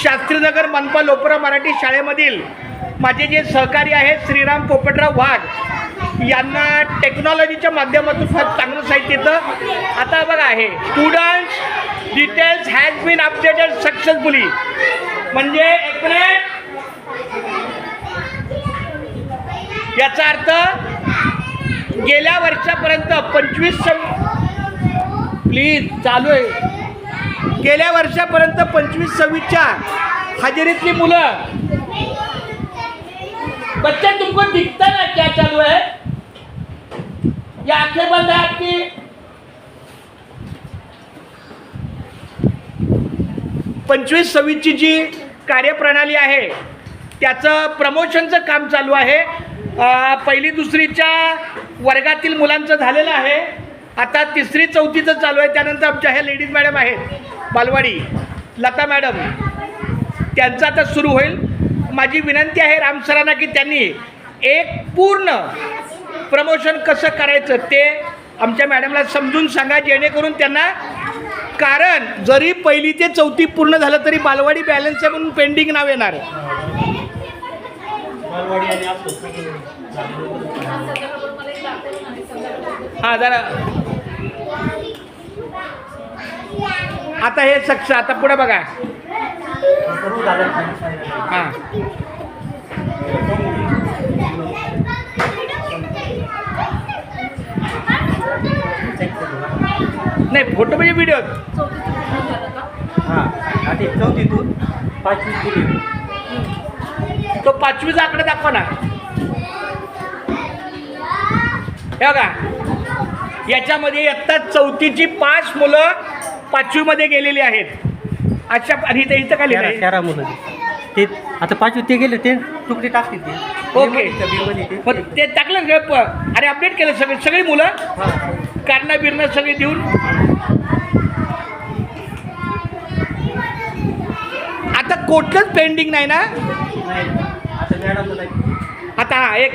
शास्त्रीनगर मनपा लोपरा मराठी शाळेमधील माझे जे सहकारी आहेत श्रीराम पोपटराव वाघ यांना टेक्नॉलॉजीच्या माध्यमातून फार चांगलं साहित्य येतं. आता बघा आहे students details has been updated successfully. म्हणजे एक मिनिट, याचा अर्थ गेल्या वर्षापर्यंत 25 प्लीज चालू आहे. गेल्या वर्षापर्यंत 25-26च्या हजेरीतली मुलं, बच्चे तुमको दिखता ना क्या चालू है? या आंखें बंद है आपकी? पंचवीस 26ची जी कार्यप्रणाली आहे त्याचं प्रमोशनचं काम चालू आहे. पहिली दुसरीच्या वर्गातील मुलांचं झालेलं आहे. आता तिसरी चौथीचं चालू आहे. त्यानंतर आमच्या ह्या लेडीज मॅडम आहेत बालवाडी लता मॅडम, त्यांचं आता सुरू होईल. माझी विनंती आहे राम सरांना की त्यांनी एक पूर्ण प्रमोशन कसं करायचं ते आमच्या मॅडमला समजून सांगा, जेणेकरून त्यांना, कारण जरी पहिली ते चौथी पूर्ण झालं तरी बालवाडी बॅलन्स आहे म्हणून पेंडिंग नाव येणार. हां जरा आता हे सक्ष आता पुढे बघा. हां नाही फोटो म्हणजे व्हिडिओ. हां आता 4थीतून 5वी गेली. तो 5वीचा आकडा दाखवा ना. हे बघा याच्यामध्ये इयत्ता 4थीची 5 मुलं 5वीमध्ये गेलेली आहेत. अशा आणि इथं काय लिहिलं आहे? 13 मुलं ते आता 5वी ते गेले ते तुकडे टाकतील ते. ओके पण ते टाकलं अरे अपडेट केलं सगळी मुलं कारणं बिरणं सगळी देऊन. आता कुठलंच पेंडिंग नाही ना. आता मॅडम आता हा एक